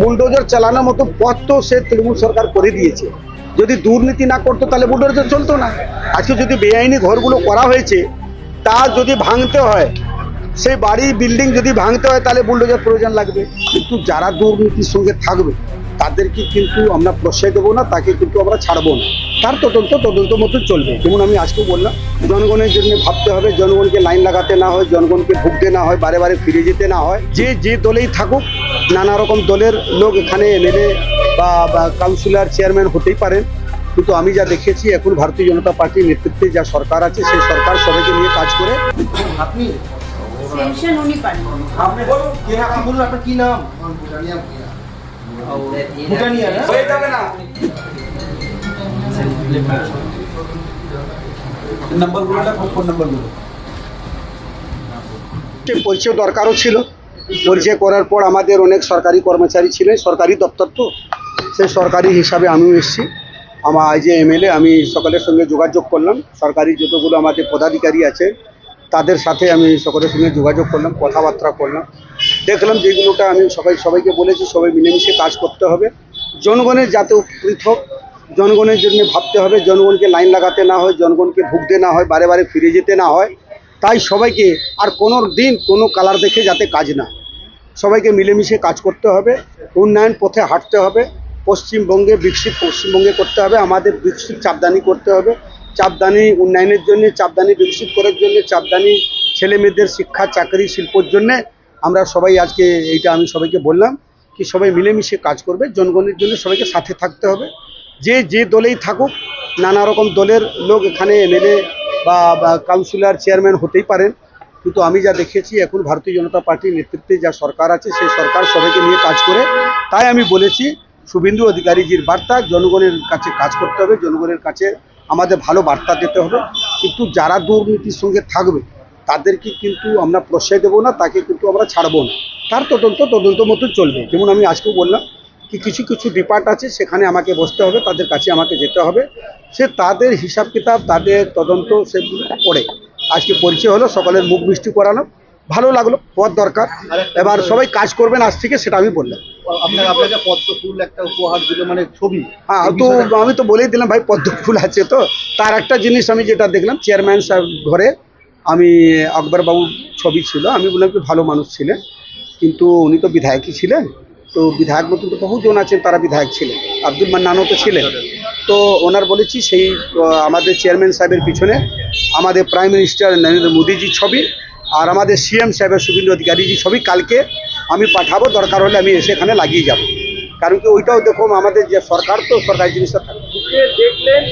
Bulldozer চালানোর মতো পথ তো সে তৃণমূল সরকার করে দিয়েছে। যদি দুর্নীতি না করতো তাহলে বুলডোজার চলতো না। আজকে যদি বেআইনি ঘরগুলো করা হয়েছে তা যদি ভাঙতে হয়, সেই বাড়ি বিল্ডিং যদি ভাঙতে হয় তাহলে বুলডোজার প্রয়োজন লাগবে। কিন্তু যারা দুর্নীতির সঙ্গে থাকবে তাদেরকে কিন্তু আমরা প্রশ্রয় দেবো না, তাকে কিন্তু আমরা ছাড়বো না। তার তদন্ত মতন চলবে। যেমন আমি আজকে বললাম, জনগণের জন্য ভাবতে হবে, জনগণকে লাইন লাগাতে না হয়, জনগণকে ভুগতে না হয়, বারে বারে ফিরে যেতে না হয়। যে দলেই থাকুক, নানা রকম দলের লোক এখানে এমএলএ বা কাউন্সিলর চেয়ারম্যান হতেই পারেন, কিন্তু আমি যা দেখেছি এখন ভারতীয় জনতা পার্টির নেতৃত্বে যা সরকার আছে সেই সরকার সবাইকে নিয়ে কাজ করে। আপনি পেনশন উনি পান। আপনি বলুন আপনি বলুন আপনার কি নাম? ভুটানিয়া না হয়ে যাবে না। নাম্বারগুলো ফোন নাম্বারগুলো পরিচয় দরকারও ছিল। পরিচয় করার পর আমাদের অনেক সরকারি কর্মচারী ছিলেন, সরকারি দপ্তর তো, সেই সরকারি হিসাবে আমিও এসেছি। আমার যে এমএলএ, আমি সকলের সঙ্গে যোগাযোগ করলাম। সরকারি যতগুলো আমাদের পদাধিকারী আছে তাদের সাথে আমি সকলের সঙ্গে যোগাযোগ করলাম, কথাবার্তা করলাম, দেখলাম যেগুলোটা আমি সবাইকে বলেছি সবাই মিলেমিশে কাজ করতে হবে। জনগণের যাতে উপকৃত হোক, জনগণের জন্য ভাবতে হবে, জনগণকে লাইন লাগাতে না হয়, জনগণকে ভুগতে না হয়, বারে বারে ফিরে যেতে না হয়। তাই সবাইকে আর কোনো দিন কোনো কালার দেখে যাতে কাজ না, সবাইকে মিলেমিশে কাজ করতে হবে, উন্নয়ন পথে হাঁটতে হবে। পশ্চিমবঙ্গে বিকশিত পশ্চিমবঙ্গে করতে হবে, আমাদের বিকশিত চাপদানি করতে হবে। চাপদানি উন্নয়নের জন্য, চাপদানি বিকশিত করার জন্য, চাপদানি ছেলে মেয়েদের শিক্ষা চাকরি শিল্পর জন্যে আমরা সবাই আজকে এইটা আমি সবাইকে বললাম কি সবাই মিলেমিশে কাজ করবে, জনগণের জন্য সবাইকে সাথে থাকতে হবে। যে দলেই থাকুক, নানা রকম দলের লোক এখানে এমএলএ বা কাউন্সিলর চেয়ারম্যান হতেই পারেন, কিন্তু আমি যা দেখেছি এখন ভারতীয় জনতা পার্টির নেতৃত্বে যা সরকার আছে সেই সরকার সবাইকে নিয়ে কাজ করে। তাই আমি বলেছি শুভেন্দু অধিকারীজির বার্তা, জনগণের কাছে কাজ করতে হবে, জনগণের কাছে আমাদের ভালো বার্তা দিতে হবে। কিন্তু যারা দুর্নীতির সঙ্গে থাকবে তাদেরকে কিন্তু আমরা প্রশ্রয় দেবো না, তাকে কিন্তু আমরা ছাড়বো না। তার তদন্ত মতন চলবে। যেমন আমি আজকেও বললাম কি কিছু ডিপার্ট আছে সেখানে আমাকে বসতে হবে, তাদের কাছে আমাকে যেতে হবে, সে তাদের হিসাব কিতাব তাদের তদন্ত সেগুলো করে। আজকে পরিচয় হলো, সকলের মুখ মিষ্টি করানো, ভালো লাগলো। পথ দরকার, এবার সবাই কাজ করবেন আজ থেকে, সেটা আমি বললাম। আপনাকে পদ্ম ফুল একটা উপহার দিল, মানে ছবি। হ্যাঁ, তো আমি তো বলেই দিলাম ভাই পদ্ম ফুল আছে। তো তার একটা জিনিস আমি যেটা দেখলাম, চেয়ারম্যান সাহেব ঘরে আমি আকবরবাবুর ছবি ছিল। আমি বললাম কি ভালো মানুষ ছিলেন, কিন্তু উনি তো বিধায়কই ছিলেন, তো বিধায়ক মতন তো বহুজন আছেন তারা বিধায়ক ছিলেন, আব্দুল মান্নানও তো ছিলেন। তো ওনার বলেছি সেই আমাদের চেয়ারম্যান সাহেবের পিছনে আমাদের প্রাইম মিনিস্টার নরেন্দ্র মোদীজির ছবি আর আমাদের সিএম সাহেবের শুভেন্দু অধিকারীজির ছবি কালকে আমি পাঠাবো, দরকার হলে আমি এসে এখানে লাগিয়ে যাব। কারণ কি ওইটাও দেখুন আমাদের যে সরকার, তো সরকারি জিনিসটা থাকবে। দেখলেন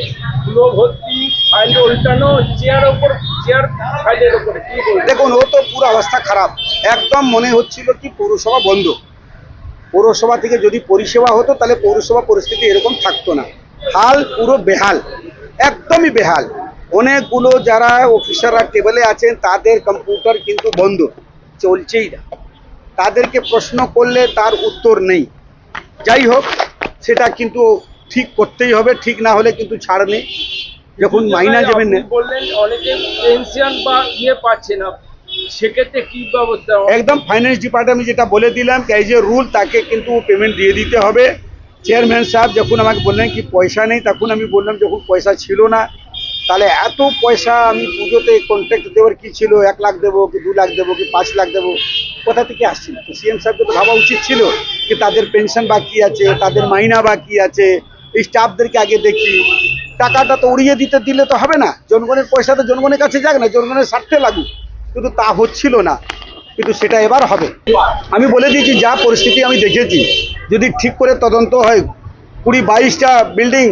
ধুলো ভর্তি, ফাইল উল্টানো, চেয়ার ফাইলের উপরে কি বলবেন? দেখুন ও তো পুরো অবস্থা খারাপ, একদম মনে হচ্ছিল কি পৌরসভা বন্ধ। পৌরসভা থেকে যদি পরিষেবা হতো তাহলে পৌরসভা পরিস্থিতি এরকম থাকতো না। হাল পুরো বেহাল, একদমই বেহাল। অনেকগুলো যারা অফিসাররা টেবিলে আছেন তাদের কম্পিউটার কিন্তু বন্ধ, চলছেই না। তাদেরকে প্রশ্ন করলে তার উত্তর নেই। যাই হোক, সেটা কিন্তু ঠিক করতেই হবে, ঠিক না হলে কিন্তু ছাড় নেই। যখন মাইনা যাবেন না, বললেন অনেকে পেনশন বা পাচ্ছে না, সেক্ষেত্রে কি ব্যবস্থা? একদম ফাইন্যান্স ডিপার্টমেন্ট আমি যেটা বলে দিলাম এই যে রুল, তাকে কিন্তু পেমেন্ট দিয়ে দিতে হবে। চেয়ারম্যান সাহেব যখন আমাকে বললেন কি পয়সা নেই, তখন আমি বললাম যখন পয়সা ছিল না তাহলে এত পয়সা আমি পুজোতে কন্ট্রাক্ট দেওয়ার কি ছিল, 1 লাখ দেবো কি 2 লাখ দেবো কি 5 লাখ দেবো, কোথা থেকে আসছিল? তো সিএম সাহেবকে তো ভাবা উচিত ছিল কি তাদের পেনশন বাকি আছে, তাদের মাইনা বাকি আছে, এই স্টাফদেরকে আগে দেখি। টাকাটা তো উড়িয়ে দিলে তো হবে না, জনগণের পয়সা তো জনগণের কাছে যাক না, জনগণের স্বার্থে লাগুক, কিন্তু তা হচ্ছিল না। কিন্তু সেটা এবার হবে। আমি বলে দিয়েছি যা পরিস্থিতি আমি দেখেছি, যদি ঠিক করে তদন্ত হয় 20-22টা বিল্ডিং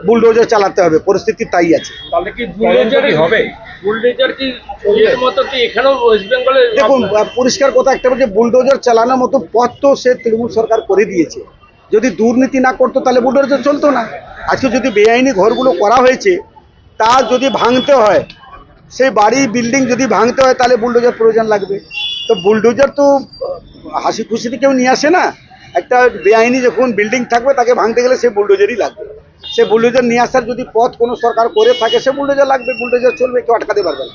বুলডোজার চালাতে হবে, পরিস্থিতি তাই আছে। তাহলে কি বুলডোজার কি এর মতো কি এখানেও ওয়েস্ট বেঙ্গলে? দেখুন পরিষ্কার কথা একটা বলছে, বুলডোজার চালানোর মতো পথ তো সে তৃণমূল সরকার করে দিয়েছে। যদি দুর্নীতি না করতো তাহলে বুলডোজার চলতো না। আজকে যদি বেআইনি ঘরগুলো করা হয়েছে তা যদি ভাঙতে হয়, সেই বাড়ি বিল্ডিং যদি ভাঙতে হয় তাহলে বুলডোজার প্রয়োজন লাগবে। তো বুলডোজার তো হাসি খুশিতে কেউ নিয়ে আসে না। একটা বেআইনি যখন বিল্ডিং থাকবে তাকে ভাঙতে গেলে সে বুলডোজারই লাগবে। সে বুলডোজার নিয়ে আসার যদি পথ কোনো সরকার করে থাকে সে বুলডোজার লাগবে, বুলডোজার চলবে, কেউ আটকাতে পারবে না।